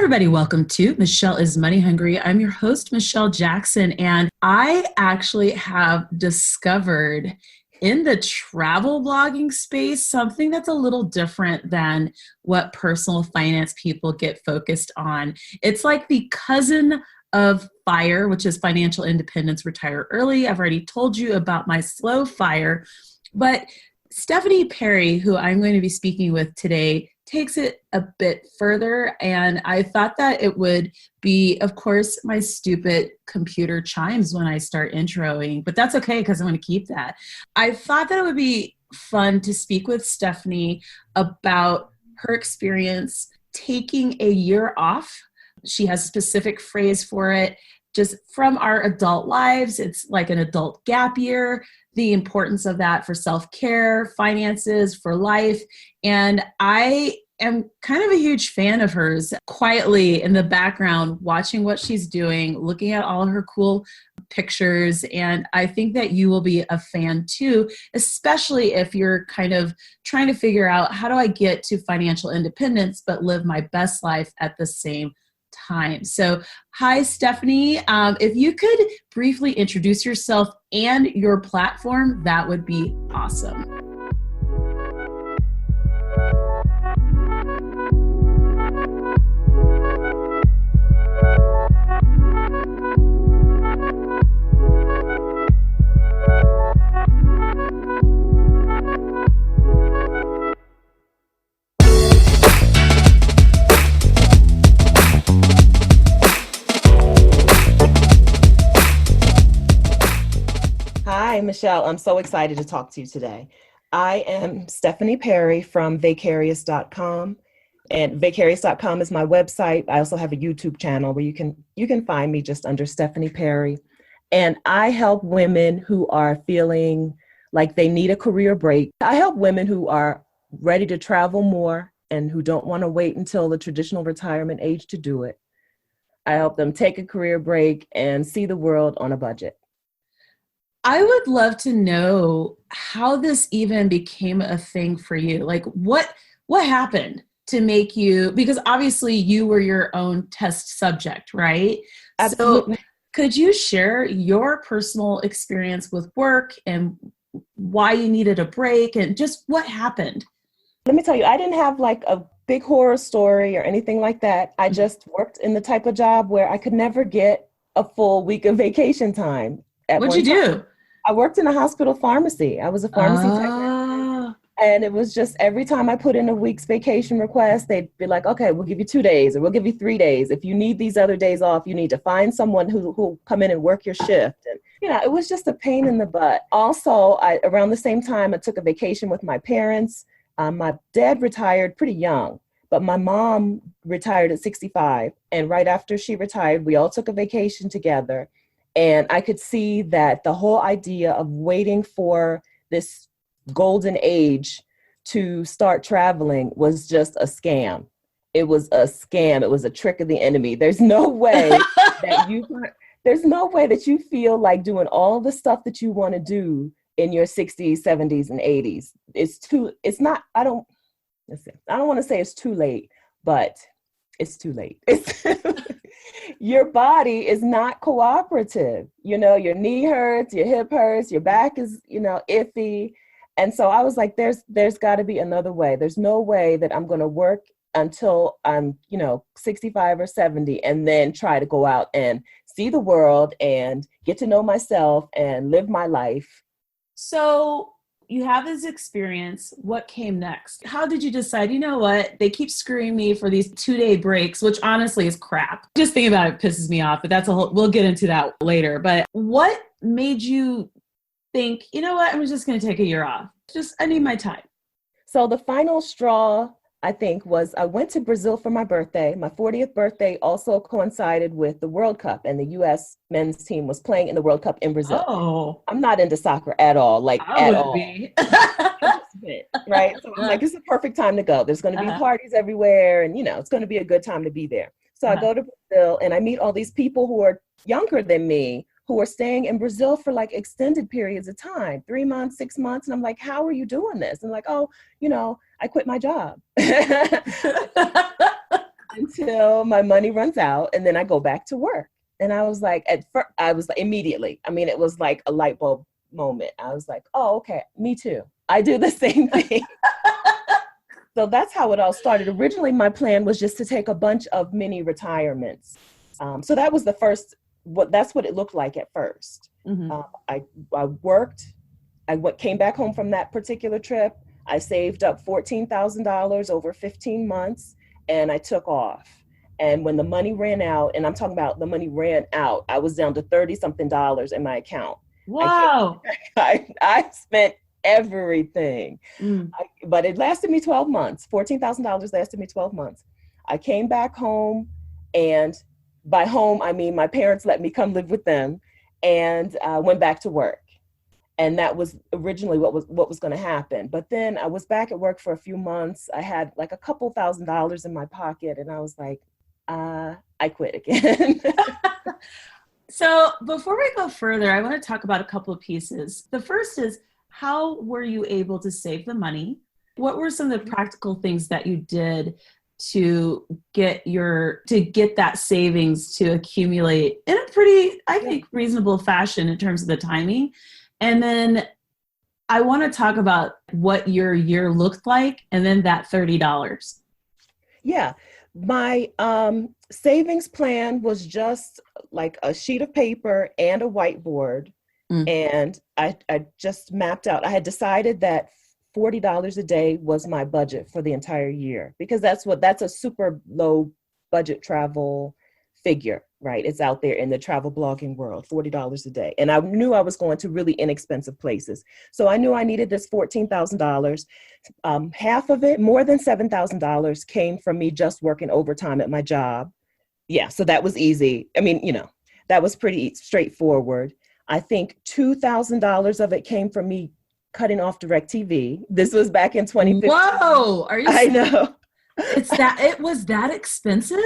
everybody, welcome to Michelle is Money Hungry. I'm your host, Michelle Jackson, and I actually have discovered in the travel blogging space something that's a little different than what personal finance people get focused on. It's like the cousin of FIRE, which is Financial Independence, Retire Early. I've already told you about my slow FIRE, but Stephanie Perry, who I'm going to be speaking with today, takes it a bit further. And I thought that it would be, of course, my stupid computer chimes when I start introing, but that's okay because I'm going to keep that. I thought that it would be fun to speak with Stephanie about her experience taking a year off. She has a specific phrase for it. Just from our adult lives, it's like an adult gap year, the importance of that for self-care, finances, for life. And I am kind of a huge fan of hers, quietly in the background, watching what she's doing, looking at all her cool pictures. And I think that you will be a fan too, especially if you're kind of trying to figure out, how do I get to financial independence, but live my best life at the same time? So, hi, Stephanie. If you could briefly introduce yourself and your platform, that would be awesome. Hi, Michelle. I'm so excited to talk to you today. I am Stephanie Perry from Vicarious.com, and Vicarious.com is my website. I also have a YouTube channel where you can find me just under Stephanie Perry. And I help women who are feeling like they need a career break. I help women who are ready to travel more and who don't want to wait until the traditional retirement age to do it. I help them take a career break and see the world on a budget. I would love to know how this even became a thing for you. Like what happened to make you, because obviously you were your own test subject, right? Absolutely. So could you share your personal experience with work and why you needed a break and just what happened? Let me tell you, I didn't have like a big horror story or anything like that. I just worked in the type of job where I could never get a full week of vacation time. What'd you do? I worked in a hospital pharmacy. I was a pharmacy technician. And it was just every time I put in a week's vacation request, they'd be like, okay, we'll give you 2 days or we'll give you 3 days. If you need these other days off, you need to find someone who'll come in and work your shift. And, it was just a pain in the butt. Also, around the same time, I took a vacation with my parents. My dad retired pretty young, but my mom retired at 65. And right after she retired, we all took a vacation together. And I could see that the whole idea of waiting for this golden age to start traveling was just a scam. It was a scam. It was a trick of the enemy. There's no way that you feel like doing all the stuff that you want to do in your 60s, 70s, and 80s. I don't want to say it's too late, but it's too late. Your body is not cooperative. Your knee hurts, your hip hurts, your back is, iffy. And so I was like, there's got to be another way. There's no way that I'm going to work until I'm, 65 or 70 and then try to go out and see the world and get to know myself and live my life. So you have this experience. What came next? How did you decide, you know what, they keep screwing me for these 2-day breaks, which honestly is crap. Just thinking about it pisses me off, but we'll get into that later. But what made you think, you know what, I'm just going to take a year off. I need my time. So the final straw, I think, was I went to Brazil for my birthday. My 40th birthday also coincided with the World Cup, and the U.S. men's team was playing in the World Cup in Brazil. Oh. I'm not into soccer at all, I would be. Right? So I'm like, it's a perfect time to go. There's going to be parties everywhere, and, it's going to be a good time to be there. So I go to Brazil, and I meet all these people who are younger than me, who are staying in Brazil for like extended periods of time, 3 months, 6 months. And I'm like, how are you doing this? And like, I quit my job. I until my money runs out, and then I go back to work. And I was like, at first, I was like, immediately. I mean, it was like a light bulb moment. I was like, oh, okay, me too. I do the same thing. So that's how it all started. Originally, my plan was just to take a bunch of mini retirements. So that was the first. That's what it looked like at first. Mm-hmm. I worked. Came back home from that particular trip. I saved up $14,000 over 15 months, and I took off. And when the money ran out, and I'm talking about the money ran out, I was down to $30-something in my account. Wow. I spent everything. But it lasted me 12 months. $14,000 lasted me 12 months. I came back home, and by home, I mean my parents let me come live with them, and went back to work. And that was originally what was going to happen. But then I was back at work for a few months. I had like a couple $1,000s in my pocket, and I was like, I quit again. So before we go further, I want to talk about a couple of pieces. The first is, how were you able to save the money? What were some of the practical things that you did to get that savings to accumulate in a pretty, I think, reasonable fashion in terms of the timing? And then I want to talk about what your year looked like, and then that $30. Yeah. My savings plan was just like a sheet of paper and a whiteboard. And I just mapped out. I had decided that $40 a day was my budget for the entire year, because that's a super low budget travel figure, right? It's out there in the travel blogging world, $40 a day. And I knew I was going to really inexpensive places. So I knew I needed this $14,000. Half of it, more than $7,000, came from me just working overtime at my job. Yeah, so that was easy. I mean, that was pretty straightforward. I think $2,000 of it came from me cutting off DirecTV. This was back in 2015. Whoa, are you I know. It was that expensive?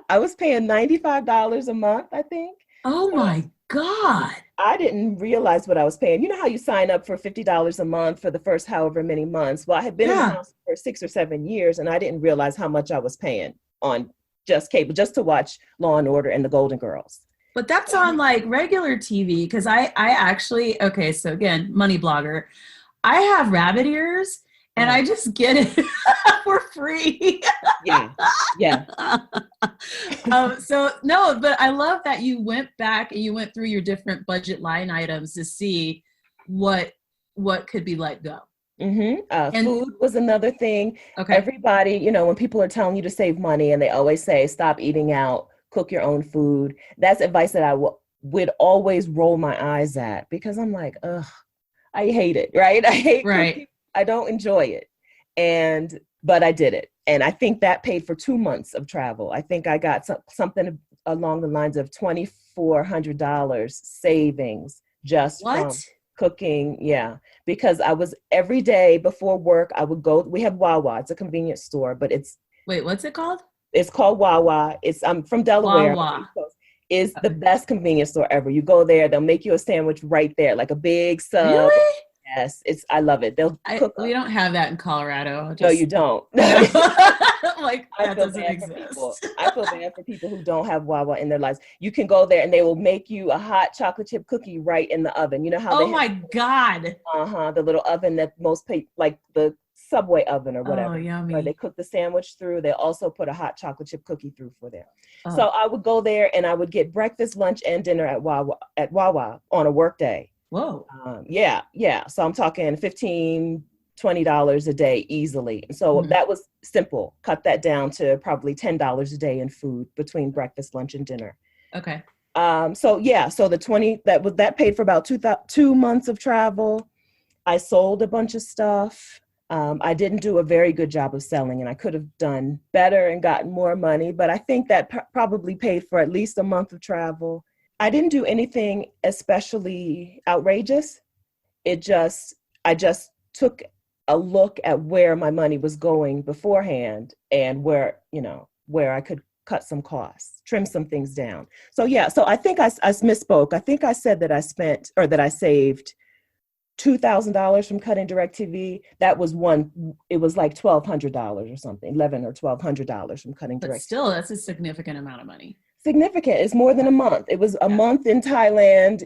I was paying $95 a month, I think. Oh my God. I didn't realize what I was paying. You know how you sign up for $50 a month for the first however many months? Well, I had been in the house for 6 or 7 years, and I didn't realize how much I was paying on just cable, just to watch Law and Order and the Golden Girls. But that's on like regular TV, because I actually, okay, so again, money blogger, I have rabbit ears, and I just get it for free. Yeah. So no, but I love that you went back and you went through your different budget line items to see what could be let go. And food was another thing. Okay. Everybody, when people are telling you to save money, and they always say, stop eating out, cook your own food. That's advice that I would always roll my eyes at, because I'm like, ugh, I hate it, right? I hate cooking. I don't enjoy it. But I did it. And I think that paid for 2 months of travel. I think I got something along the lines of $2,400 savings just from cooking. Yeah. Because I was every day before work, I would go, we have Wawa. It's a convenience store, but wait, what's it called? It's called Wawa. I'm from Delaware. Wawa. It's the best convenience store ever. You go there, they'll make you a sandwich right there, like a big sub. Really? Yes, I love it. They'll cook. We don't have that in Colorado. No, you don't. Like, that doesn't exist. I feel bad for people who don't have Wawa in their lives. You can go there and they will make you a hot chocolate chip cookie right in the oven. You know how God. The little oven that most people, like the Subway oven or whatever. Oh, yummy. Or they cook the sandwich through. They also put a hot chocolate chip cookie through for them. Oh. So I would go there and I would get breakfast, lunch, and dinner at Wawa on a work day. Whoa. Yeah. So I'm talking $15, $20 a day easily. So that was simple. Cut that down to probably $10 a day in food between breakfast, lunch, and dinner. Okay. So the 20 that paid for about 2 months of travel. I sold a bunch of stuff. I didn't do a very good job of selling, and I could have done better and gotten more money, but I think that probably paid for at least a month of travel. I didn't do anything especially outrageous. I just took a look at where my money was going beforehand, and where I could cut some costs, trim some things down. So I think I misspoke. I think I said that I saved $2,000 from cutting DirecTV. That was one. It was like $1,200 or something, $1,100 or $1,200 from cutting But DirecTV. still, that's a significant amount of money. Significant. It's more than a month. It was a month in Thailand,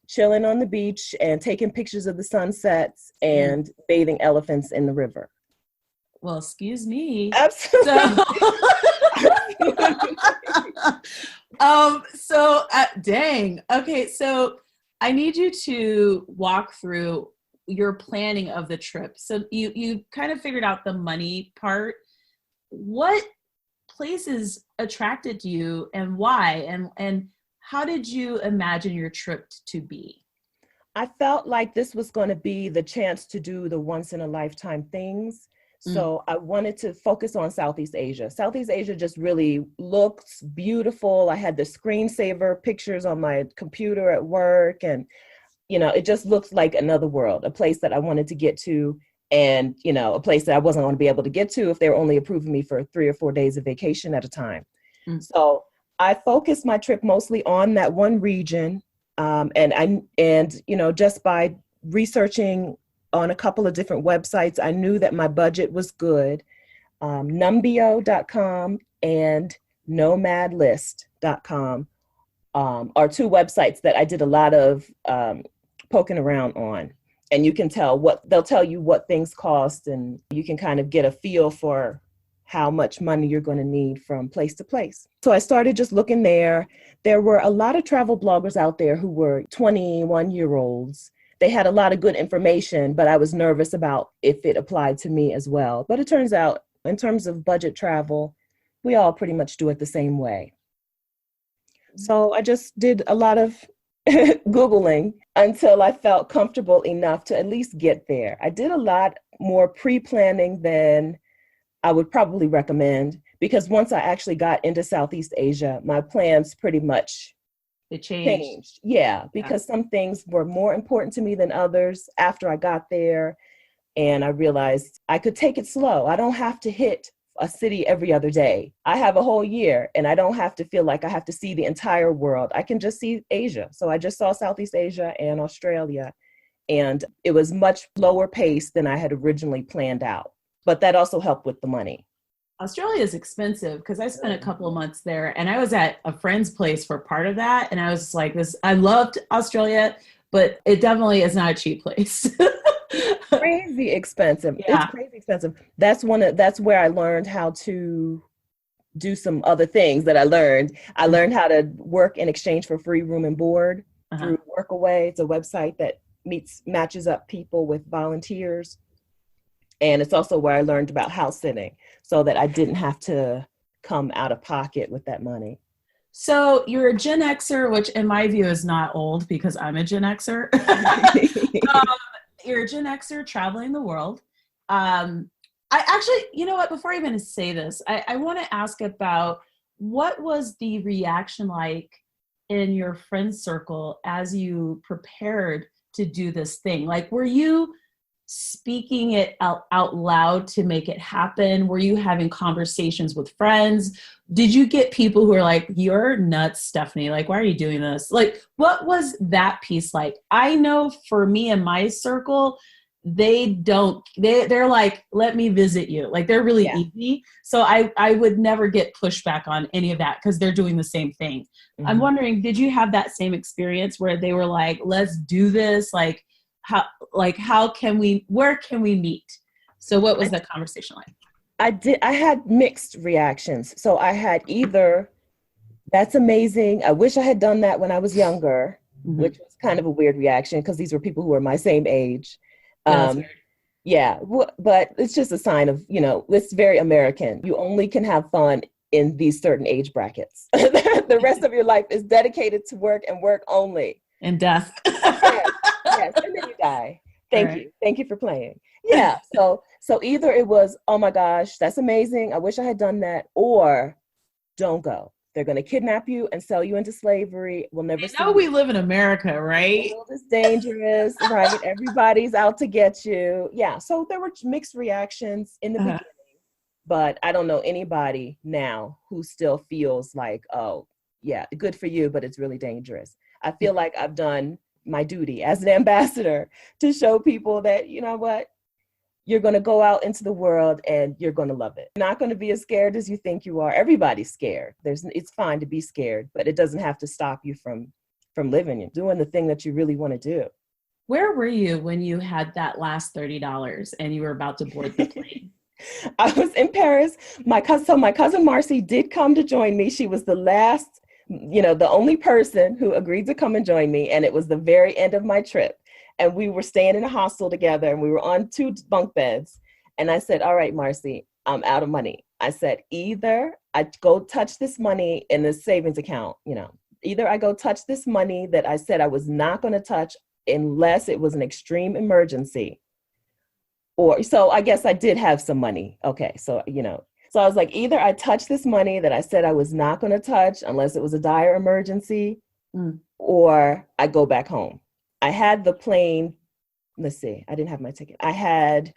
chilling on the beach and taking pictures of the sunsets and bathing elephants in the river. Well, excuse me. Absolutely. Dang. Okay, so I need you to walk through your planning of the trip. So you kind of figured out the money part. What places attracted you and why? And how did you imagine your trip to be? I felt like this was going to be the chance to do the once in a lifetime things. So I wanted to focus on Southeast Asia. Southeast Asia just really looks beautiful. I had the screensaver pictures on my computer at work, and, it just looks like another world, a place that I wanted to get to, and, a place that I wasn't going to be able to get to if they were only approving me for 3 or 4 days of vacation at a time. So I focused my trip mostly on that one region. Just by researching on a couple of different websites, I knew that my budget was good. Numbeo.com and nomadlist.com are two websites that I did a lot of poking around on. And you can they'll tell you what things cost, and you can kind of get a feel for how much money you're going to need from place to place. So I started just looking there. There were a lot of travel bloggers out there who were 21-year-olds. They had a lot of good information, but I was nervous about if it applied to me as well. But it turns out, in terms of budget travel, we all pretty much do it the same way. So I just did a lot of Googling until I felt comfortable enough to at least get there. I did a lot more pre-planning than I would probably recommend, because once I actually got into Southeast Asia, my plans pretty much changed. Yeah, because some things were more important to me than others after I got there. And I realized I could take it slow. I don't have to hit a city every other day. I have a whole year, and I don't have to feel like I have to see the entire world. I can just see Asia. So I just saw Southeast Asia and Australia, and it was much lower pace than I had originally planned out. But that also helped with the money. Australia is expensive because I spent a couple of months there, and I was at a friend's place for part of that. And I was like, I loved Australia, but it definitely is not a cheap place. Crazy expensive. Yeah. It's crazy expensive. That's where I learned how to do some other things that I learned. I learned how to work in exchange for free room and board through Workaway. It's a website that matches up people with volunteers. And it's also where I learned about house sitting, so that I didn't have to come out of pocket with that money. So you're a Gen Xer, which in my view is not old because I'm a Gen Xer. You're a Gen Xer traveling the world. I actually, you know what, before I even say this, I want to ask about what was the reaction like in your friend circle as you prepared to do this thing? Like, were you speaking it out loud to make it happen? Were you having conversations with friends? Did you get people who are like, you're nuts, Stephanie? Like, why are you doing this? Like, what was that piece like? I know for me and my circle, they're like, let me visit you. Like, they're really easy. So I would never get pushback on any of that because they're doing the same thing. Mm-hmm. I'm wondering, did you have that same experience where they were like, let's do this? Where can we meet? So what was the conversation like? I had mixed reactions. So I had either, that's amazing, I wish I had done that when I was younger, which was kind of a weird reaction because these were people who were my same age. Yeah, but it's just a sign of, it's very American. You only can have fun in these certain age brackets. The rest of your life is dedicated to work and work only. And death. Yes, and then you die. Thank you for playing. Yeah, so either it was, oh my gosh, that's amazing, I wish I had done that, or don't go. They're going to kidnap you and sell you into slavery. We'll never see you. We live in America, right? The world is dangerous, right? Everybody's out to get you. Yeah, so there were mixed reactions in the beginning, but I don't know anybody now who still feels like, oh, yeah, good for you, but it's really dangerous. I feel like I've done my duty as an ambassador to show people that, you know what, you're going to go out into the world and you're going to love it. You're not going to be as scared as you think you are. Everybody's scared. It's fine to be scared, but it doesn't have to stop you from living and doing the thing that you really want to do. Where were you when you had that last $30 and you were about to board the plane? I was in Paris. My cousin Marcy did come to join me. She was the last, the only person who agreed to come and join me. And it was the very end of my trip. And we were staying in a hostel together and we were on 2 bunk beds. And I said, all right, Marcy, I'm out of money. I said, either I go touch this money in the savings account, either I go touch this money that I said I was not going to touch unless it was an extreme emergency. So I guess I did have some money. Okay. So, so I was like, either I touch this money that I said I was not going to touch unless it was a dire emergency, or I go back home. I had the plane. Let's see. I didn't have my ticket. I had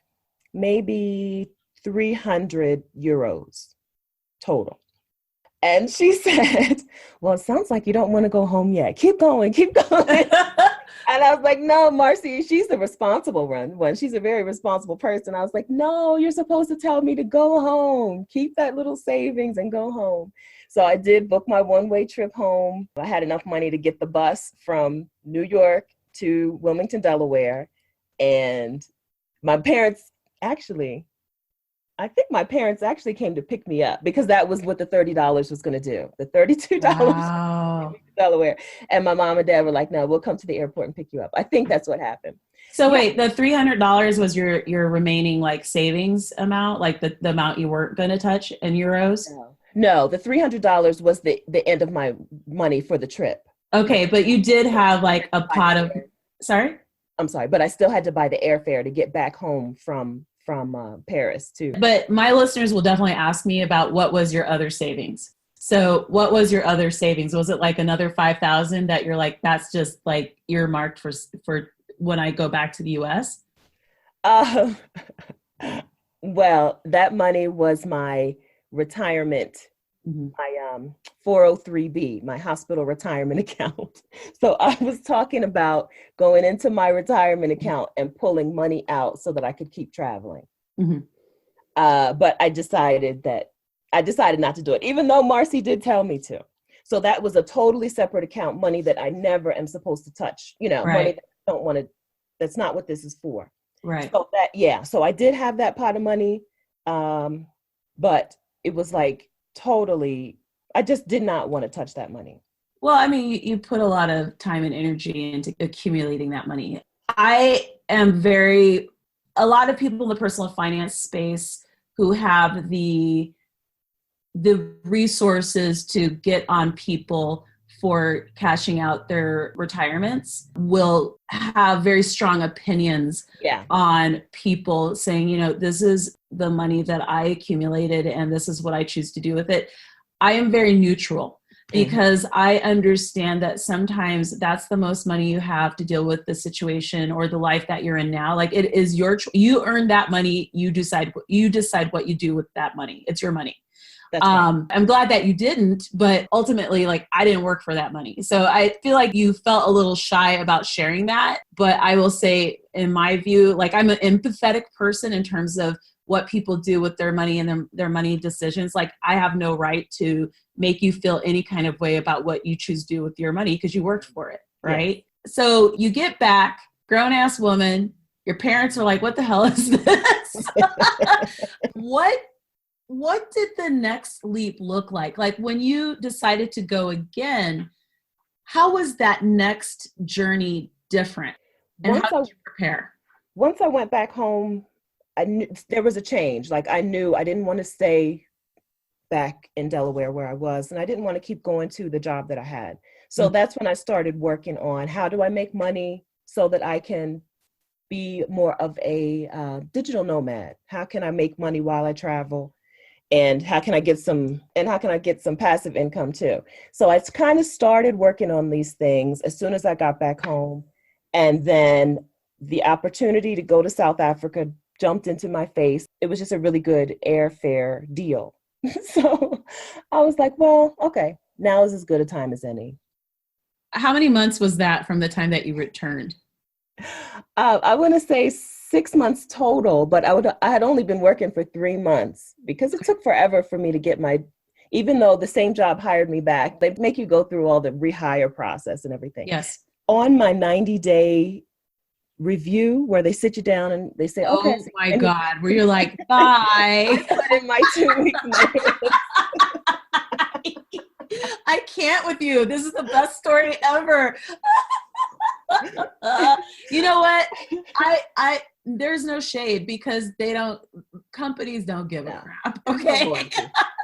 maybe 300 euros total. And she said, well, it sounds like you don't want to go home yet. Keep going. And I was like, no, Marcy, she's the responsible one. She's a very responsible person. I was like, no, you're supposed to tell me to go home. Keep that little savings and go home. So I did book my one-way trip home. I had enough money to get the bus from New York to Wilmington, Delaware. And my parents I think my parents actually came to pick me up because that was what the $30 was going to do. The $32 Wow. to Delaware. And my mom and dad were like, no, we'll come to the airport and pick you up. I think that's what happened. So wait, the $300 was your remaining like savings amount, like the amount you weren't going to touch in euros? No, the $300 was the end of my money for the trip. Okay, but you did have like a pot of, sorry? I'm sorry, but I still had to buy the airfare to get back home from Paris too. But my listeners will definitely ask me about what was your other savings. So what was your other savings? Was it like another 5,000 that you're like, that's just like earmarked for when I go back to the US? Well, that money was my retirement, my 403B, my hospital retirement account. So I was talking about going into my retirement account and pulling money out so that I could keep traveling. But I decided not to do it, even though Marcy did tell me to. So that was a totally separate account, money that I never am supposed to touch, money that I don't want to, that's not what this is for. Right. So so I did have that pot of money, but it was like totally, I just did not want to touch that money. Well, I mean, you put a lot of time and energy into accumulating that money. I am a lot of people in the personal finance space who have the resources to get on people for cashing out their retirements will have very strong opinions on people saying, this is the money that I accumulated and this is what I choose to do with it. I am very neutral because I understand that sometimes that's the most money you have to deal with the situation or the life that you're in now. Like it is you earn that money. You decide what you do with that money. It's your money. That's right. I'm glad that you didn't, but ultimately, like I didn't work for that money. So I feel like you felt a little shy about sharing that. But I will say, in my view, like I'm an empathetic person in terms of what people do with their money and their money decisions. Like I have no right to make you feel any kind of way about what you choose to do with your money because you worked for it, right? Yeah. So you get back, grown ass woman, your parents are like, what the hell is this? What did the next leap look like? Like when you decided to go again, how was that next journey different? And how did you prepare? Once I went back home, I knew there was a change. Like I knew I didn't want to stay back in Delaware where I was, and I didn't want to keep going to the job that I had. So that's when I started working on how do I make money so that I can be more of a digital nomad? How can I make money while I travel? And how can I get some passive income too? So I kind of started working on these things as soon as I got back home. And then the opportunity to go to South Africa jumped into my face. It was just a really good airfare deal. So I was like, well, okay, now is as good a time as any. how many months was that from the time that you returned? I want to say 6 months total, but I had only been working for 3 months because it took forever for me to get even though the same job hired me back, they make you go through all the rehire process and everything. Yes. On my 90-day review where they sit you down and they say, okay. Oh my God, where you're like, bye. I put in my 2 weeks notice. I can't with you. This is the best story ever. You know what? There's no shade because companies don't give a crap. Okay.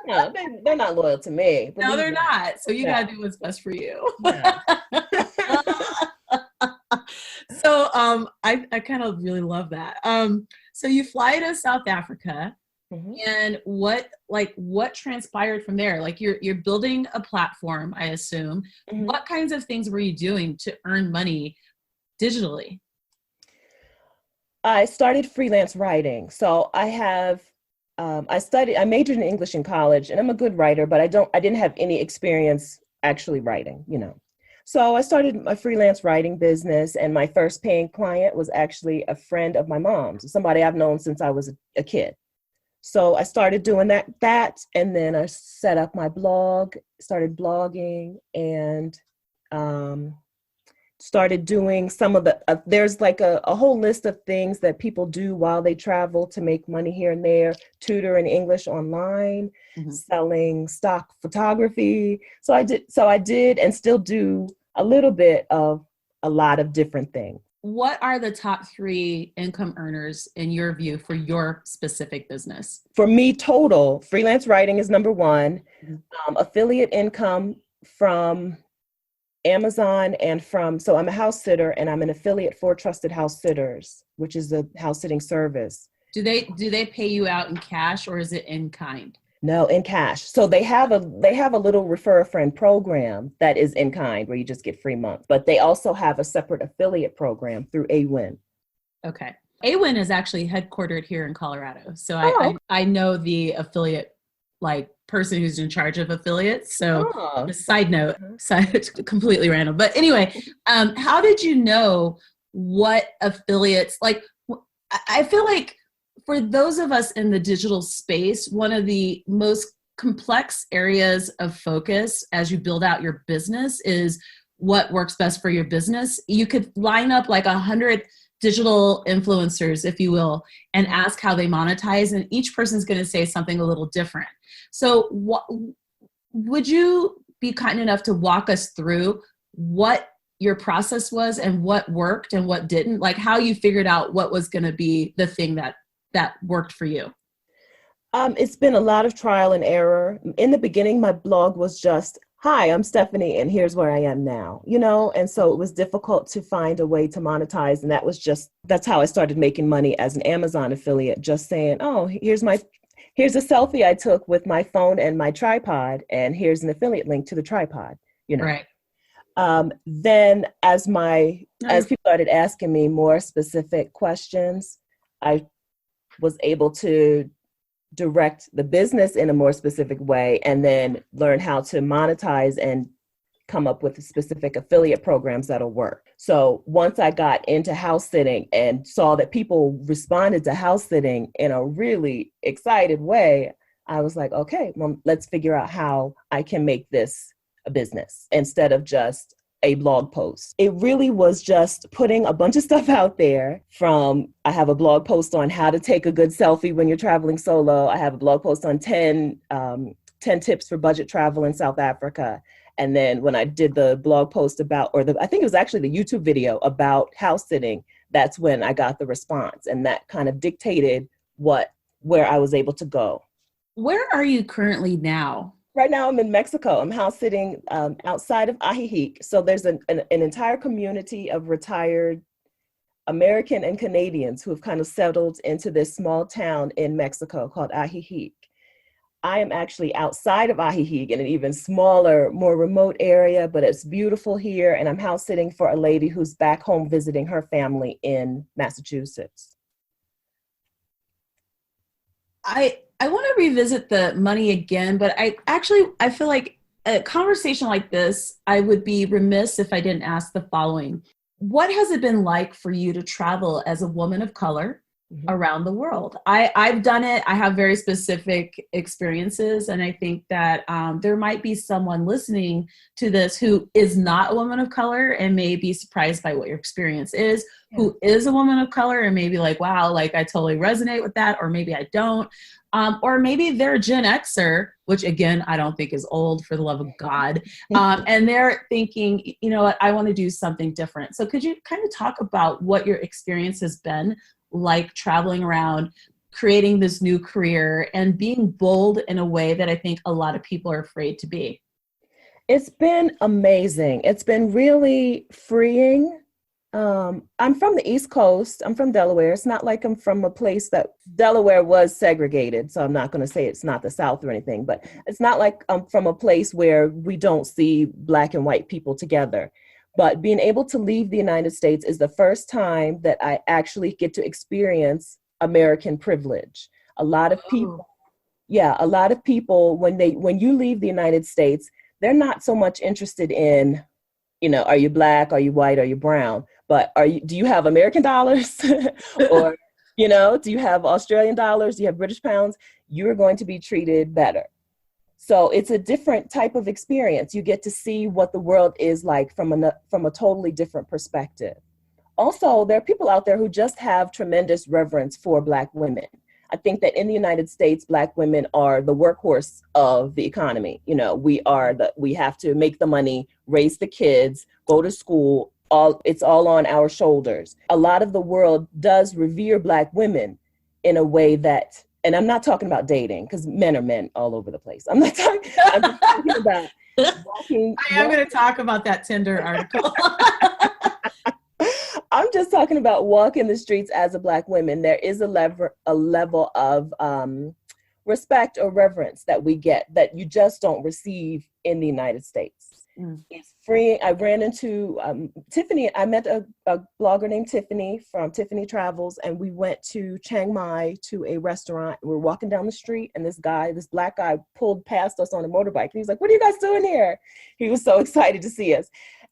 No, they're not loyal to me. No, they're not. So you gotta do what's best for you. Yeah. So I kind of really love that. So you fly to South Africa. Mm-hmm. And what transpired from there? Like you're building a platform, I assume. Mm-hmm. What kinds of things were you doing to earn money digitally? I started freelance writing. So I majored in English in college and I'm a good writer, but I didn't have any experience actually writing, So I started my freelance writing business, and my first paying client was actually a friend of my mom's, somebody I've known since I was a kid. So I started doing that, and then I set up my blog, started blogging, and started doing some of there's like a whole list of things that people do while they travel to make money here and there, tutor in English online, mm-hmm. selling stock photography. So I did and still do a little bit of a lot of different things. What are the top 3 income earners in your view for your specific business? For me, total, freelance writing is number 1. Mm-hmm. Affiliate income from Amazon and so I'm a house sitter and I'm an affiliate for Trusted House Sitters, which is a house sitting service. Do they pay you out in cash or is it in kind? No, in cash. So they have a little refer a friend program that is in kind where you just get free months, but they also have a separate affiliate program through AWIN. Okay. AWIN is actually headquartered here in Colorado. So I know the affiliate person who's in charge of affiliates. So side note, completely random. But anyway, how did you know what affiliates, I feel like for those of us in the digital space, one of the most complex areas of focus as you build out your business is what works best for your business. You could line up 100 digital influencers, if you will, and ask how they monetize, and each person's going to say something a little different. So would you be kind enough to walk us through what your process was and what worked and what didn't? How you figured out what was going to be the thing that worked for you? It's been a lot of trial and error. In the beginning, my blog was just, hi, I'm Stephanie, and here's where I am now, and so it was difficult to find a way to monetize. And that's how I started making money as an Amazon affiliate, just saying, oh, here's a selfie I took with my phone and my tripod, and here's an affiliate link to the tripod, Right. Then as people started asking me more specific questions, I was able to direct the business in a more specific way and then learn how to monetize and come up with specific affiliate programs that'll work. So once I got into house sitting and saw that people responded to house sitting in a really excited way, I was like, okay, well, let's figure out how I can make this a business instead of just a blog post. It really was just putting a bunch of stuff out there. I have a blog post on how to take a good selfie when you're traveling solo. I have a blog post on 10 tips for budget travel in South Africa. And then when I did the blog post I think it was actually the YouTube video about house sitting, that's when I got the response. And that kind of dictated where I was able to go. Where are you currently now? Right now I'm in Mexico. I'm house sitting outside of Ajijic. So there's an entire community of retired American and Canadians who have kind of settled into this small town in Mexico called Ajijic. I am actually outside of Ajijic in an even smaller, more remote area, but it's beautiful here. And I'm house sitting for a lady who's back home visiting her family in Massachusetts. I want to revisit the money again, but I feel like a conversation like this, I would be remiss if I didn't ask the following. What has it been like for you to travel as a woman of color around the world? I've done it. I have very specific experiences. And I think that there might be someone listening to this who is not a woman of color and may be surprised by what your experience is, who is a woman of color and maybe like, wow, like I totally resonate with that, or maybe I don't. Or maybe they're a Gen Xer, which again, I don't think is old, for the love of God. And they're thinking, you know what, I want to do something different. So could you kind of talk about what your experience has been like traveling around, creating this new career and being bold in a way that I think a lot of people are afraid to be? It's been amazing. It's been really freeing. I'm from the East Coast. I'm from Delaware. It's not like I'm from a place that Delaware was segregated. So I'm not going to say it's not the South or anything, but it's not like I'm from a place where we don't see Black and white people together. But being able to leave the United States is the first time that I actually get to experience American privilege. A lot of people, when you leave the United States, they're not so much interested in, you know, are you Black, are you white, are you brown? But do you have American dollars? Or, you know, do you have Australian dollars? Do you have British pounds? You're going to be treated better. So it's a different type of experience. You get to see what the world is like from a totally different perspective. Also, there are people out there who just have tremendous reverence for Black women. I think that in the United States, Black women are the workhorse of the economy. You know, we have to make the money, raise the kids, go to school. It's all on our shoulders. A lot of the world does revere Black women in a way that, and I'm not talking about dating, because men are men all over the place. I'm just talking about walking. I am going to talk about that Tinder article. I'm just talking about walking the streets as a Black woman. There is a level of respect or reverence that we get that you just don't receive in the United States. It's freeing. I ran into Tiffany. I met a blogger named Tiffany from Tiffany Travels, and we went to Chiang Mai to a restaurant. We were walking down the street, and this Black guy pulled past us on a motorbike. And he was like, "What are you guys doing here?" He was so excited to see us.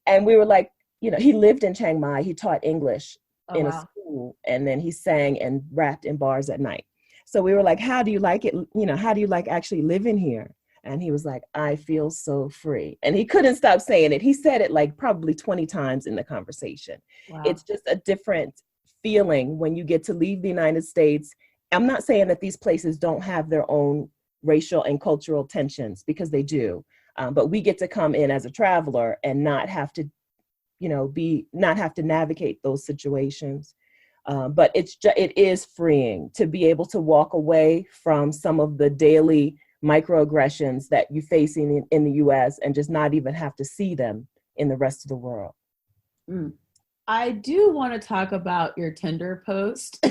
And we were like, you know, he lived in Chiang Mai. He taught English in a school, and then he sang and rapped in bars at night. So we were like, "How do you like it? You know, how do you like actually living here?" And he was like, "I feel so free." And he couldn't stop saying it. He said it like probably 20 times in the conversation. Wow. It's just a different feeling when you get to leave the United States. I'm not saying that these places don't have their own racial and cultural tensions, because they do. But we get to come in as a traveler and not have to, you know, not have to navigate those situations. But it is freeing to be able to walk away from some of the daily microaggressions that you face in the US and just not even have to see them in the rest of the world. I do want to talk about your Tinder post.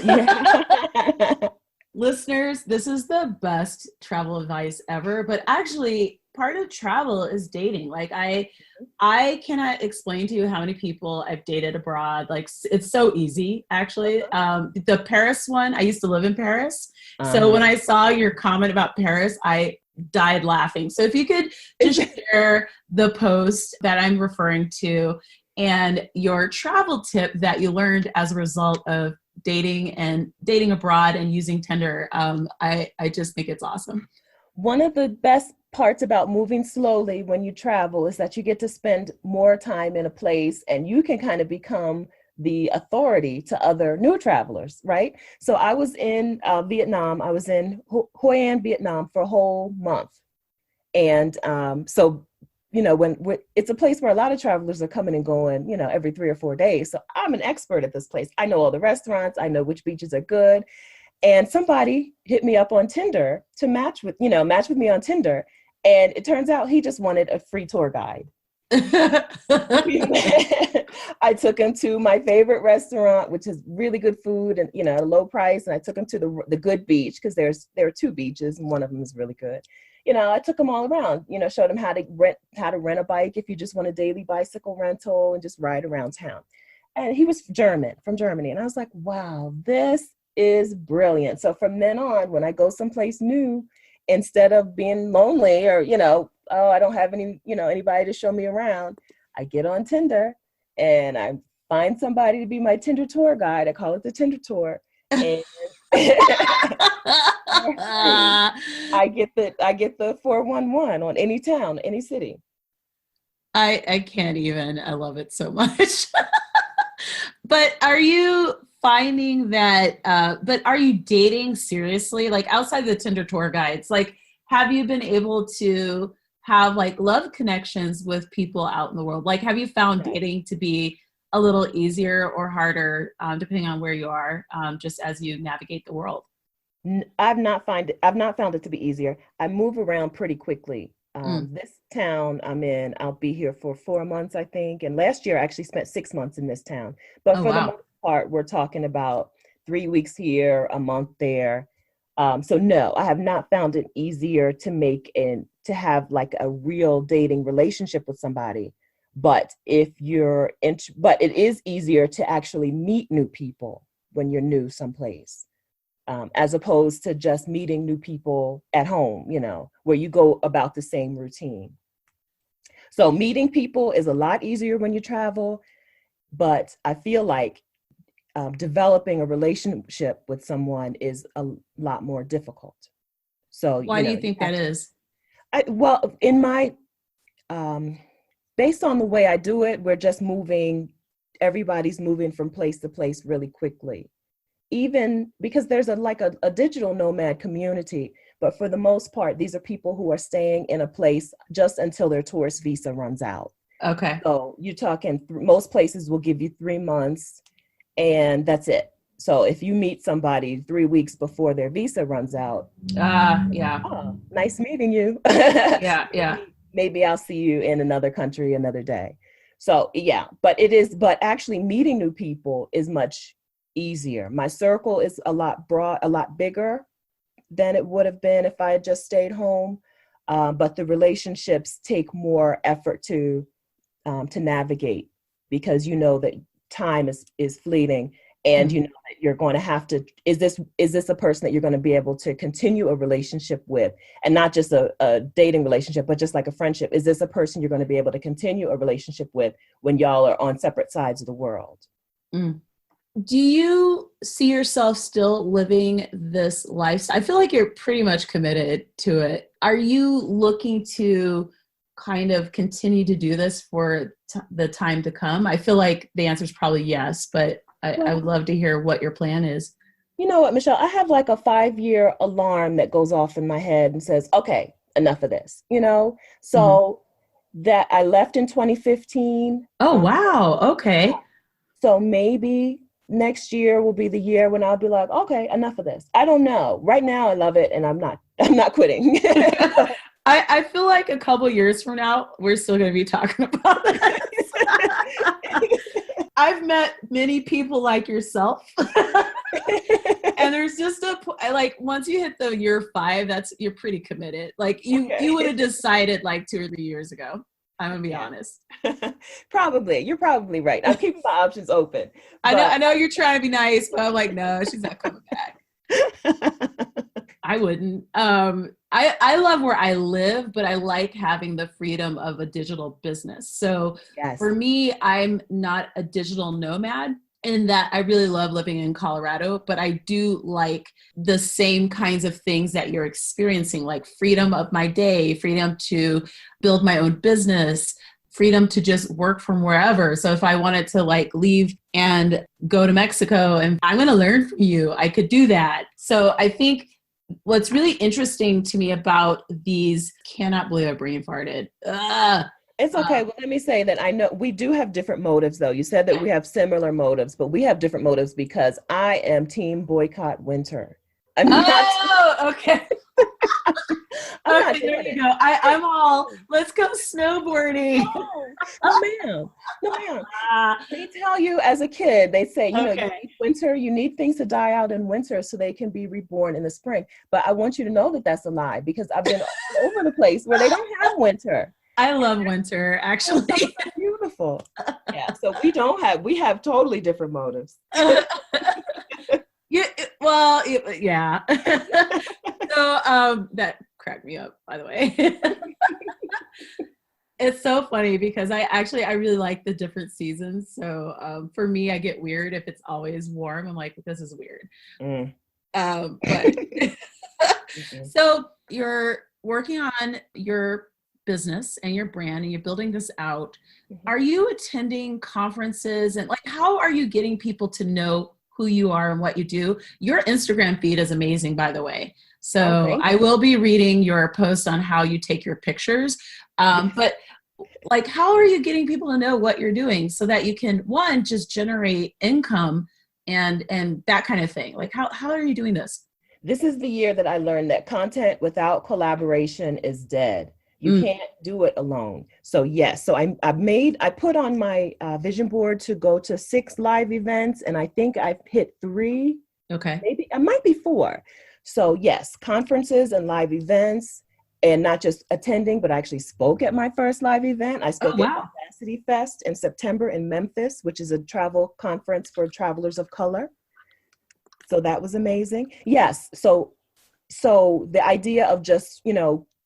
Listeners, this is the best travel advice ever, but actually part of travel is dating. Like I cannot explain to you how many people I've dated abroad. Like it's so easy, actually. The Paris one, I used to live in Paris. So when I saw your comment about Paris, I died laughing. So if you could just share the post that I'm referring to and your travel tip that you learned as a result of dating abroad and using Tinder. I just think it's awesome. One of the best parts about moving slowly when you travel is that you get to spend more time in a place and you can kind of become the authority to other new travelers, right? So I was in Vietnam. I was in Hoi An, Vietnam for a whole month. And so, you know, when it's a place where a lot of travelers are coming and going, you know, every 3 or 4 days. So I'm an expert at this place. I know all the restaurants. I know which beaches are good. And somebody hit me up on Tinder to match with me on Tinder. And it turns out he just wanted a free tour guide. I took him to my favorite restaurant, which is really good food and, you know, at a low price. And I took him to the good beach because there are 2 beaches and one of them is really good. You know, I took him all around, you know, showed him how to rent a bike if you just want a daily bicycle rental and just ride around town. And he was from Germany. And I was like, wow, this is brilliant. So from then on, when I go someplace new, instead of being lonely or, you know, oh, I don't have anybody to show me around. I get on Tinder and I find somebody to be my Tinder tour guide. I call it the Tinder tour. And I get the 411 on any town, any city. I can't even. I love it so much. But are you finding that, but are you dating seriously? Like outside the Tinder tour guides, like have you been able to have like love connections with people out in the world? Like have you found dating to be a little easier or harder, depending on where you are, just as you navigate the world? I've not found it to be easier. I move around pretty quickly. This town I'm in, I'll be here for 4 months, I think. And last year I actually spent 6 months in this town. But for the most part, we're talking about 3 weeks here, a month there. So no, I have not found it easier to have like a real dating relationship with somebody. But but it is easier to actually meet new people when you're new someplace. As opposed to just meeting new people at home, where you go about the same routine. So meeting people is a lot easier when you travel, but I feel like developing a relationship with someone is a lot more difficult. So why do you think that is? In my, based on the way I do it, everybody's moving from place to place really quickly. Even because there's a digital nomad community, but for the most part, these are people who are staying in a place just until their tourist visa runs out. Okay. So you're talking, most places will give you 3 months and that's it. So if you meet somebody 3 weeks before their visa runs out, yeah. Oh, nice meeting you. Yeah. Maybe I'll see you in another country another day. So yeah, but actually meeting new people is much easier. My circle is a lot bigger than it would have been if I had just stayed home. But the relationships take more effort to navigate, because that time is fleeting, and that you're going to have to. Is this a person that you're going to be able to continue a relationship with, and not just a dating relationship, but just like a friendship? Is this a person you're going to be able to continue a relationship with when y'all are on separate sides of the world? Do you see yourself still living this lifestyle? I feel like you're pretty much committed to it. Are you looking to kind of continue to do this for the time to come? I feel like the answer is probably yes, but I would love to hear what your plan is. You know what, Michelle? I have like a 5-year alarm that goes off in my head and says, okay, enough of this, So that I left in 2015. Oh, wow. Okay. So maybe next year will be the year when I'll be like, okay, enough of this. I don't know. Right now I love it and I'm not quitting. I feel like a couple years from now, we're still going to be talking about this. I've met many people like yourself. And there's just once you hit the year 5, you're pretty committed. Like you would have decided like 2 or 3 years ago. I'm gonna be honest. Probably. You're probably right. I'm keeping my options open. I know you're trying to be nice, but I'm like, no, she's not coming back. I wouldn't. I love where I live, but I like having the freedom of a digital business. So for me, I'm not a digital nomad in that I really love living in Colorado, but I do like the same kinds of things that you're experiencing, like freedom of my day, freedom to build my own business, freedom to just work from wherever. So if I wanted to leave and go to Mexico and I'm going to learn from you, I could do that. So I think what's really interesting to me about these, cannot believe I brain farted. It's okay. Well, let me say that I know we do have different motives, though. You said that we have similar motives, but we have different motives because I am team boycott winter. I'm not. Okay. Okay, there you go. I'm all, let's go snowboarding. No, ma'am. They tell you as a kid, they say, you need winter, you need things to die out in winter so they can be reborn in the spring. But I want you to know that that's a lie, because I've been all over the place where they don't have winter. I love winter, actually. It's beautiful. Yeah, so we have totally different motives. Yeah. So that cracked me up, by the way. It's so funny because I really like the different seasons. So for me, I get weird if it's always warm. I'm like, this is weird. Mm. But Mhm. so you're working on your business and your brand and you're building this out. Mhm. Are you attending conferences and like how are you getting people to know who you are and what you do? Your Instagram feed is amazing, by the way. Oh, So thank I will be reading your post on how you take your pictures. you. But like, how are you getting people to know what you're doing so that you can, one, just generate income and that kind of thing? Like, how are you doing this? This is the year that I learned that content without collaboration is dead. You Mm, can't do it alone. So yes, so I put on my vision board to go to 6 live events, and I think I've hit 3, okay. maybe I might be 4. So yes, conferences and live events, and not just attending, but I actually spoke at my first live event. I Oh, spoke at wow. Capacity Fest in September in Memphis, which is a travel conference for travelers of color. So that was amazing. Yes. So the idea of just,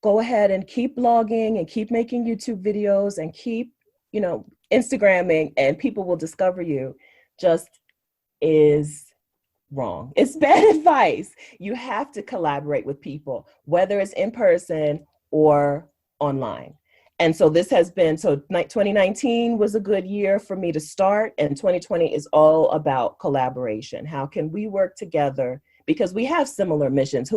go ahead and keep blogging and keep making YouTube videos and keep, Instagramming and people will discover you just is wrong. It's bad advice. You have to collaborate with people, whether it's in person or online. And so this has been, so 2019 was a good year for me to start, and 2020 is all about collaboration. How can we work together? Because we have similar missions.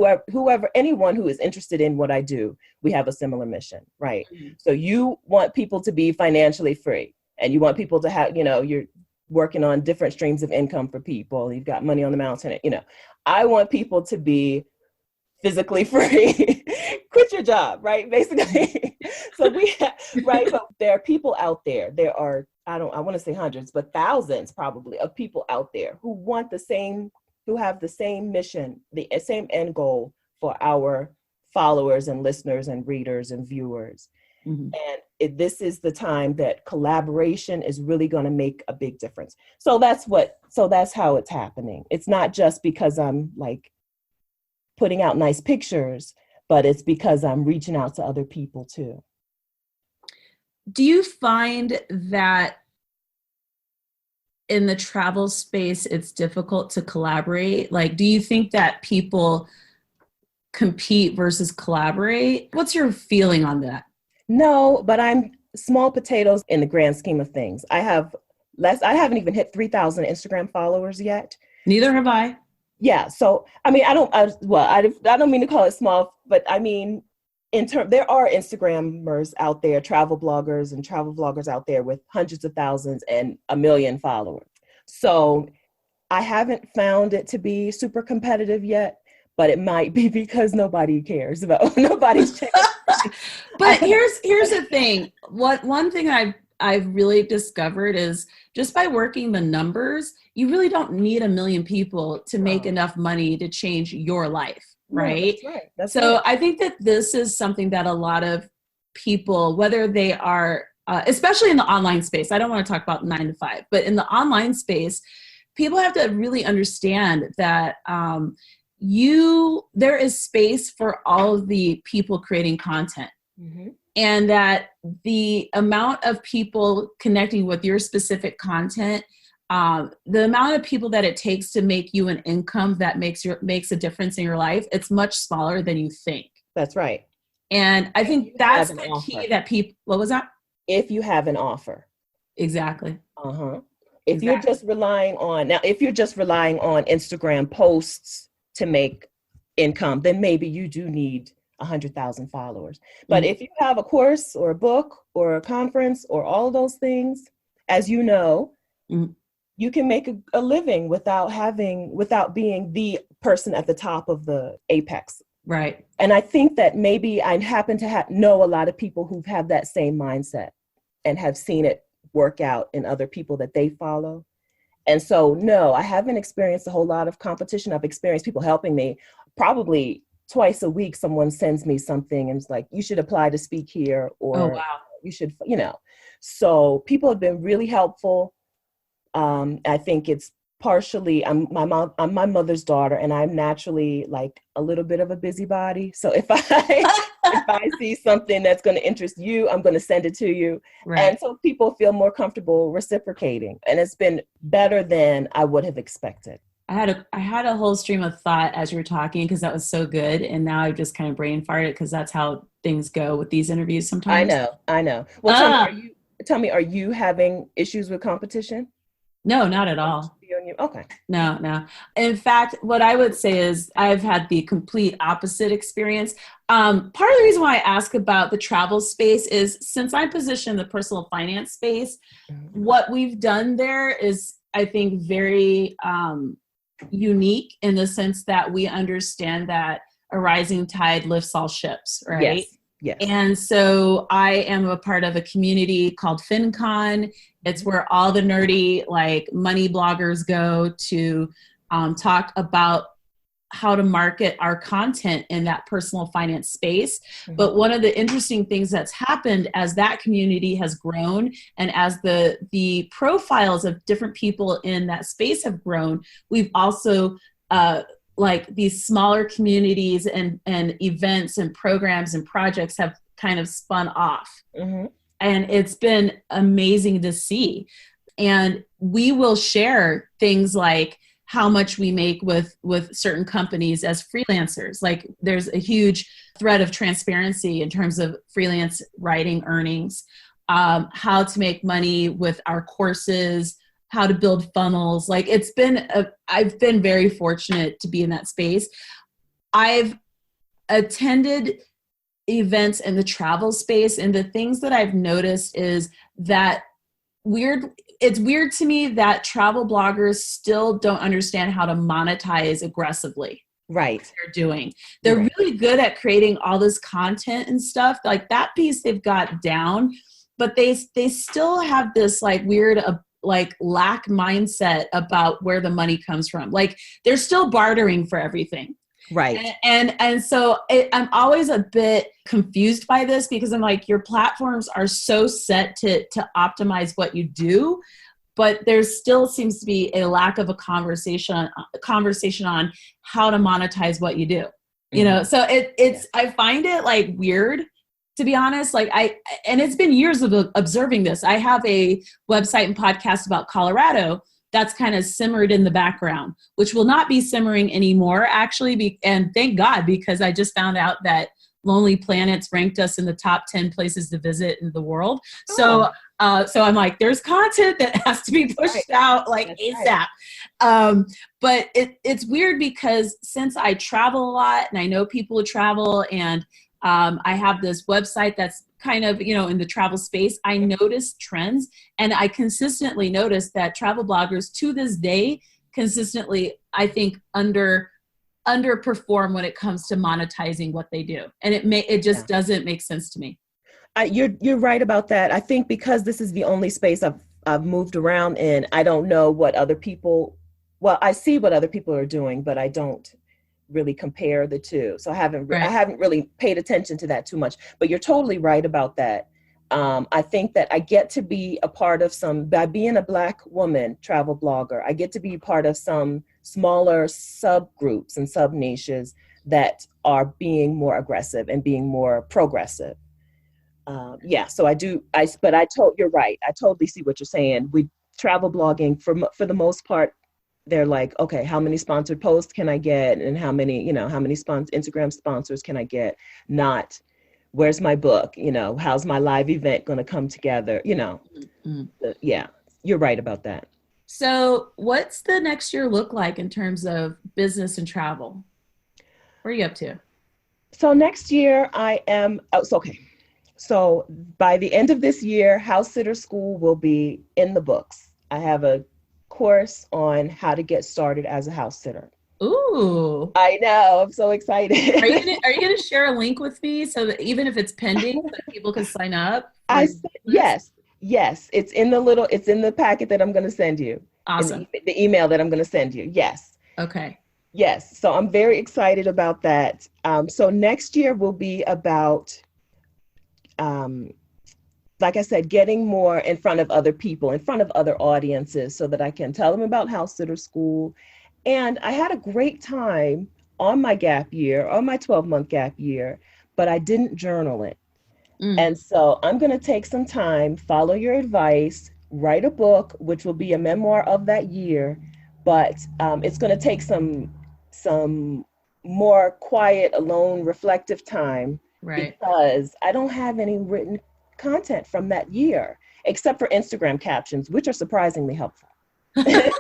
Anyone who is interested in what I do, we have a similar mission, right? Mhm. So you want people to be financially free, and you want people to have, you're working on different streams of income for people. You've got money on the mountain, I want people to be physically free. Quit your job, right? Basically. So right. So there are people out there. There are, I want to say hundreds, but thousands probably of people out there who have the same mission, the same end goal for our followers and listeners and readers and viewers. Mhm. And this is the time that collaboration is really going to make a big difference. So that's how it's happening. It's not just because I'm like putting out nice pictures, but it's because I'm reaching out to other people too. Do you find that in the travel space, it's difficult to collaborate? Like, do you think that people compete versus collaborate? What's your feeling on that? No, but I'm small potatoes in the grand scheme of things. I haven't even hit 3,000 Instagram followers yet. Neither have I. Yeah. So, I mean, I don't mean to call it small, but I mean, there are Instagrammers out there, travel bloggers and travel vloggers out there with hundreds of thousands and 1 million followers. So I haven't found it to be super competitive yet, but it might be because nobody cares about nobody's checking. But here's the thing. One thing I've really discovered is just by working the numbers, you really don't need 1 million people to make enough money to change your life, right? No, that's So right. I think that this is something that a lot of people, whether they are, especially in the online space, I don't want to talk about 9 to 5, but in the online space, people have to really understand that there is space for all of the people creating content. Mm-hmm. And that the amount of people connecting with your specific content, the amount of people that it takes to make you an income that makes a difference in your life, it's much smaller than you think. That's right. And I think that's the key that people, what was that? If you have an offer. Exactly. Uh-huh. If you're Exactly. just relying on Instagram posts to make income, then maybe you do need 100,000 followers. But if you have a course or a book or a conference or all of those things, as you know, you can make a living without being the person at the top of the apex. Right. And I think that maybe I happen to know a lot of people who've had that same mindset and have seen it work out in other people that they follow. And so, no, I haven't experienced a whole lot of competition. I've experienced people helping me. Probably twice a week, someone sends me something and it's like, you should apply to speak here, or Oh, wow. you should, So people have been really helpful. I think it's partially, I'm my mother's daughter, and I'm naturally like a little bit of a busybody. So if I if I see something that's going to interest you, I'm going to send it to you. Right. And so people feel more comfortable reciprocating. And it's been better than I would have expected. I had a whole stream of thought as you were talking because that was so good. And now I've just kind of brain farted because that's how things go with these interviews sometimes. I know. Well, tell me, are you having issues with competition? No, not at all. Okay. No. In fact, what I would say is I've had the complete opposite experience. Part of the reason why I ask about the travel space is since I'm positioned in the personal finance space, what we've done there is, I think, very unique in the sense that we understand that a rising tide lifts all ships, right? Yes. And so I am a part of a community called FinCon. It's where all the nerdy like money bloggers go to talk about how to market our content in that personal finance space. Mm-hmm. But one of the interesting things that's happened as that community has grown and as the profiles of different people in that space have grown, we've also like these smaller communities and events and programs and projects have kind of spun off. Mm-hmm. And it's been amazing to see. And we will share things like how much we make with certain companies as freelancers. Like there's a huge thread of transparency in terms of freelance writing earnings, how to make money with our courses, how to build funnels. Like I've been very fortunate to be in that space. I've attended events in the travel space, and the things that I've noticed is that it's weird to me that travel bloggers still don't understand how to monetize aggressively. Right. What they're doing. They're right. Really good at creating all this content and stuff. Like that piece they've got down, but they still have this like weird like lack mindset about where the money comes from. Like they're still bartering for everything. Right. And so I'm always a bit confused by this because I'm like, your platforms are so set to optimize what you do, but there still seems to be a lack of a conversation on how to monetize what you do. Mm-hmm. You know, so I find it like weird, to be honest. Like and it's been years of observing this. I have a website and podcast about Colorado that's kind of simmered in the background, which will not be simmering anymore, actually. And thank God, because I just found out that Lonely Planets ranked us in the top 10 places to visit in the world. Oh. So I'm like, there's content that has to be pushed out like that's ASAP. Right. But it's weird because since I travel a lot and I know people who travel and I have this website that's kind of, you know, in the travel space, I notice trends, and I consistently notice that travel bloggers to this day consistently, I think, underperform when it comes to monetizing what they do. And it just doesn't make sense to me. You're right about that. I think because this is the only space I've moved around in, I don't know what other people, well, I see what other people are doing, but I don't really compare the two. So I haven't really paid attention to that too much, but you're totally right about that. I think that I get to be a part of by being a Black woman travel blogger, I get to be part of some smaller subgroups and sub niches that are being more aggressive and being more progressive. So you're right. I totally see what you're saying. We travel blogging for the most part, they're like, okay, how many sponsored posts can I get? And how many Instagram sponsors can I get? Not, where's my book? You know, how's my live event going to come together? You know, you're right about that. So what's the next year look like in terms of business and travel? What are you up to? So next year So by the end of this year, House Sitter School will be in the books. I have a course on how to get started as a house sitter. Ooh. I know. I'm so excited. Are you going to share a link with me so that even if it's pending, that people can sign up? Yes. It's in the packet that I'm going to send you. Awesome. The email that I'm going to send you. Yes. Okay. Yes. So I'm very excited about that. So next year will be about, like I said, getting more in front of other people, in front of other audiences so that I can tell them about House Sitter School. And I had a great time on my 12-month gap year, but I didn't journal it. Mm. And so I'm going to take some time, follow your advice, write a book, which will be a memoir of that year, but it's going to take some more quiet, alone, reflective time Right. because I don't have any written content from that year, except for Instagram captions, which are surprisingly helpful. They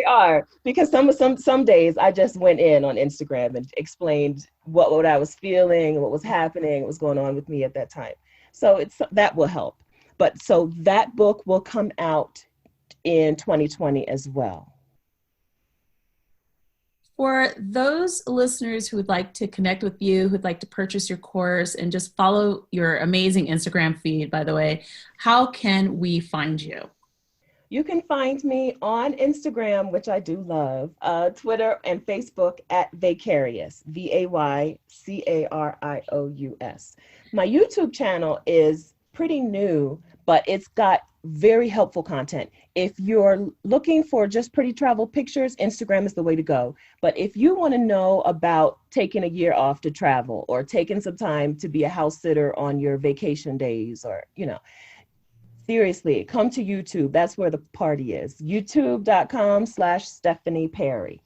are, because some days I just went in on Instagram and explained what I was feeling, what was happening, what was going on with me at that time. So that will help. But so that book will come out in 2020 as well. For those listeners who would like to connect with you, who'd like to purchase your course and just follow your amazing Instagram feed, by the way, how can we find you? You can find me on Instagram, which I do love, Twitter and Facebook at Vaycarious, Vaycarious. My YouTube channel is pretty new, but it's got very helpful content. If you're looking for just pretty travel pictures, Instagram is the way to go. But if you want to know about taking a year off to travel or taking some time to be a house sitter on your vacation days or, seriously, come to YouTube. That's where the party is. YouTube.com/Stephanie Perry.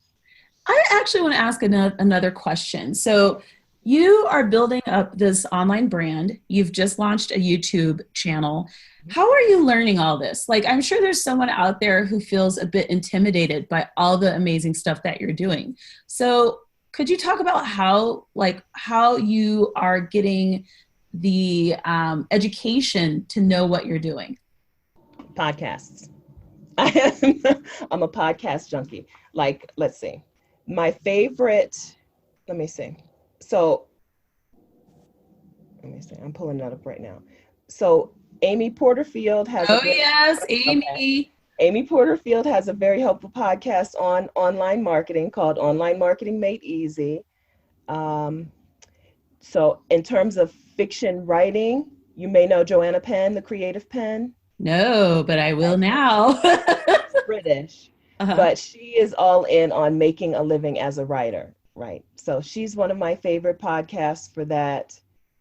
I actually want to ask another question. So you are building up this online brand. You've just launched a YouTube channel. How are you learning all this? Like, I'm sure there's someone out there who feels a bit intimidated by all the amazing stuff that you're doing. So could you talk about how you are getting the education to know what you're doing? Podcasts. I'm a podcast junkie. Like, let's see. My favorite, let me see. I'm pulling that up right now. So Amy Porterfield has Amy. Okay. Amy Porterfield has a very helpful podcast on online marketing called Online Marketing Made Easy. So in terms of fiction writing, you may know Joanna Penn, the creative Penn. No, but I will now. British, but she is all in on making a living as a writer, right? So she's one of my favorite podcasts for that.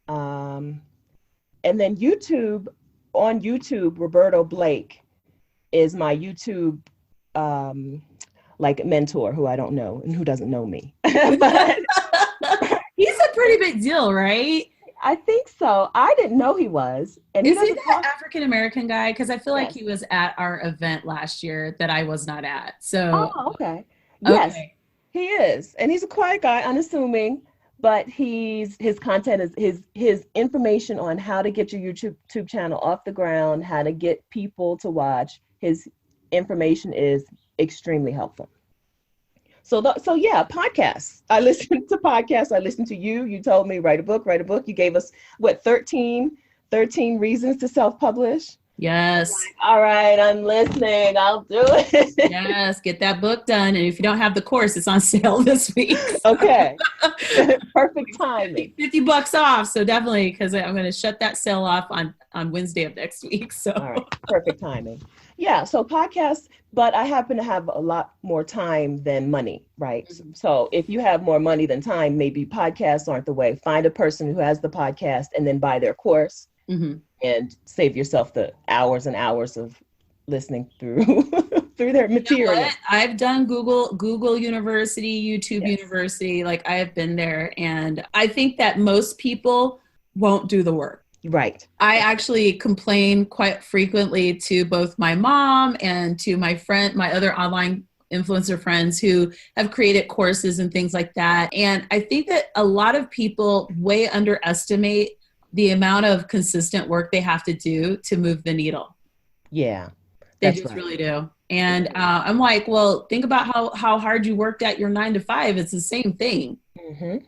And then YouTube, on YouTube, Roberto Blake is my YouTube mentor who I don't know and who doesn't know me. But he's a pretty big deal, right? I think so. I didn't know he was. And is he that African-American guy? Because I feel like he was at our event last year that I was not at. So okay. Yes, he is. And he's a quiet guy, unassuming, but his content is his information on how to get your YouTube channel off the ground, how to get people to watch. His information is extremely helpful. So yeah, podcasts. I listen to podcasts. I listen to you. You told me write a book. You gave us 13 reasons to self-publish. Yes. All right, I'm listening. I'll do it. Yes, get that book done. And if you don't have the course, it's on sale this week. So. Okay. Perfect timing. $50 off. So definitely, because I'm going to shut that sale off on Wednesday of next week. So all right, perfect timing. Yeah, so podcasts, but I happen to have a lot more time than money, right? Mm-hmm. So if you have more money than time, maybe podcasts aren't the way. Find a person who has the podcast and then buy their course and save yourself the hours and hours of listening through their material. You know what? I've done Google University, YouTube University, like I have been there. And I think that most people won't do the work. Right. I actually complain quite frequently to both my mom and to my other online influencer friends who have created courses and things like that. And I think that a lot of people way underestimate the amount of consistent work they have to do to move the needle. Yeah. They just really do. And I'm like, well, think about how hard you worked at your 9 to 5. It's the same thing.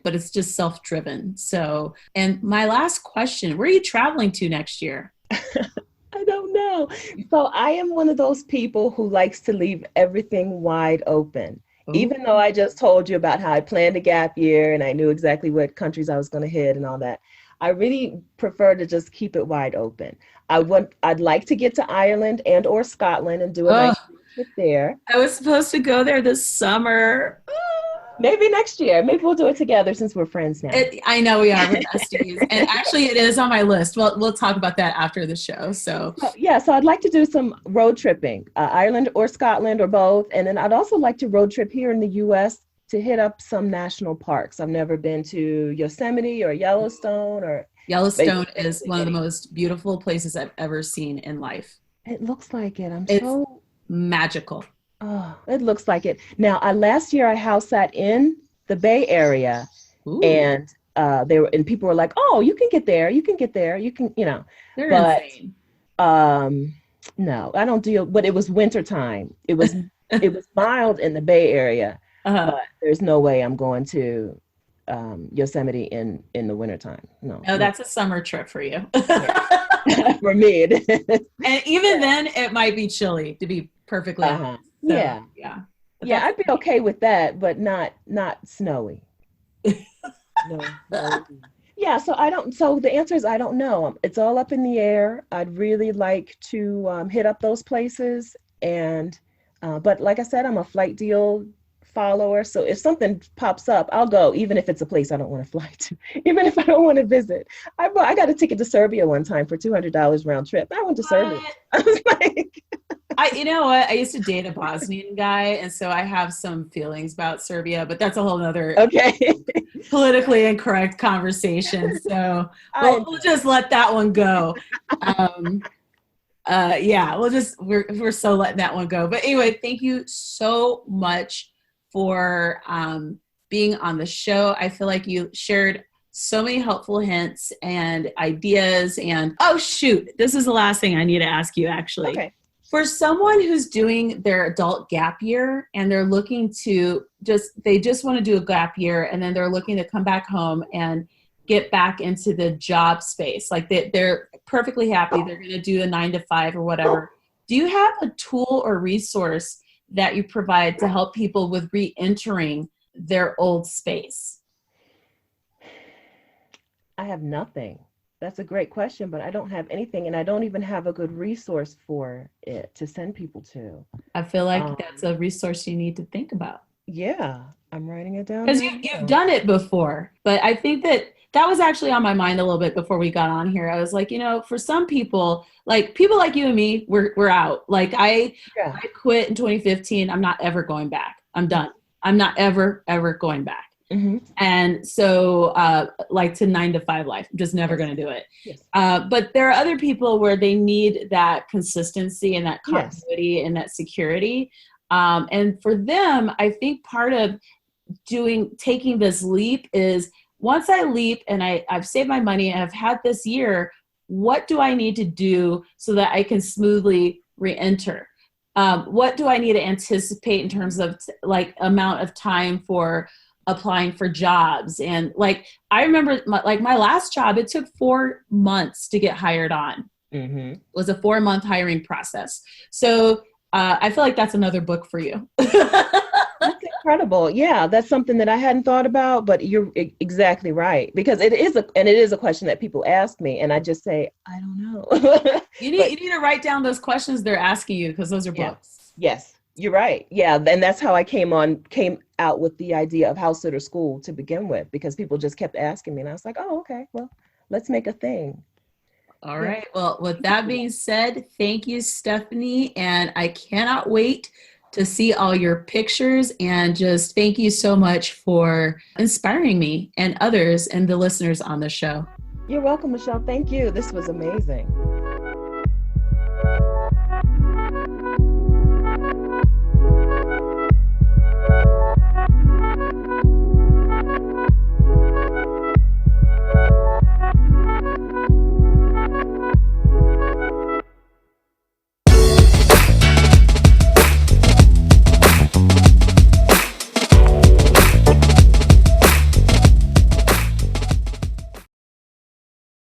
But it's just self-driven. So, and my last question, where are you traveling to next year? I don't know. So I am one of those people who likes to leave everything wide open. Ooh. Even though I just told you about how I planned a gap year and I knew exactly what countries I was going to hit and all that. I really prefer to just keep it wide open. I'd like to get to Ireland and or Scotland and do a nice trip there. I was supposed to go there this summer. Maybe next year. Maybe we'll do it together since we're friends now. I know we are. We're besties. And actually, it is on my list. Well, we'll talk about that after the show. So so I'd like to do some road tripping, Ireland or Scotland or both. And then I'd also like to road trip here in the U.S. to hit up some national parks. I've never been to Yosemite or Yellowstone. Yellowstone is one of the most beautiful places I've ever seen in life. It looks like it. It's so magical. Oh, it looks like it. Now, last year I house sat in the Bay Area. Ooh. And people were like, "Oh, you can get there. You can get there. You can, They're insane. No, I don't deal. But it was wintertime. It was mild in the Bay Area. But there's no way I'm going to Yosemite in the wintertime. No, that's a summer trip for you. For me, it is. And even then, it might be chilly, to be perfectly honest. So, yeah. I'd be okay with that, but not snowy. No. Yeah, so the answer is I don't know. It's all up in the air. I'd really like to hit up those places, but like I said, I'm a flight deal follower. So if something pops up, I'll go, even if it's a place I don't want to fly to, even if I don't want to visit. I got a ticket to Serbia one time for $200 round trip. I went to Serbia. I was like, you know what? I used to date a Bosnian guy, and so I have some feelings about Serbia, but that's a whole nother politically incorrect conversation. So we'll just let that one go. We're so letting that one go. But anyway, thank you so much for being on the show. I feel like you shared so many helpful hints and ideas. And this is the last thing I need to ask you, actually. Okay. For someone who's doing their adult gap year and they're looking to they just want to do a gap year, and then they're looking to come back home and get back into the job space, like they're perfectly happy, they're going to do a 9 to 5 or whatever. Do you have a tool or resource that you provide to help people with re-entering their old space? I have nothing. That's a great question, but I don't have anything, and I don't even have a good resource for it to send people to. I feel like that's a resource you need to think about. Yeah, I'm writing it down. Because you've done it before, but I think that was actually on my mind a little bit before we got on here. I was like, for some people, like people like you and me, we're out. Like I quit in 2015. I'm not ever going back. I'm done. I'm not ever going back. Mm-hmm. And so like to 9 to 5 life, I'm just never going to do it. Yes. But there are other people where they need that consistency and that continuity and that security. And for them, I think part of taking this leap is, once I leap and I've saved my money and I've had this year, what do I need to do so that I can smoothly re-enter? What do I need to anticipate in terms of like amount of time for applying for jobs? And like, I remember my last job, it took 4 months to get hired on. Mm-hmm. It was a 4-month hiring process. So I feel like that's another book for you. That's incredible. Yeah, that's something that I hadn't thought about, but you're exactly right, because it is a question that people ask me, and I just say, I don't know. You need to write down those questions they're asking you, because those are books. Yes, you're right. Yeah, and that's how I came out with the idea of house sitter school to begin with, because people just kept asking me, and I was like, oh, okay, well, let's make a thing. All right. Well, with that being said, thank you, Stephanie, and I cannot wait to see all your pictures, and just thank you so much for inspiring me and others and the listeners on the show. You're welcome, Michelle. Thank you. This was amazing.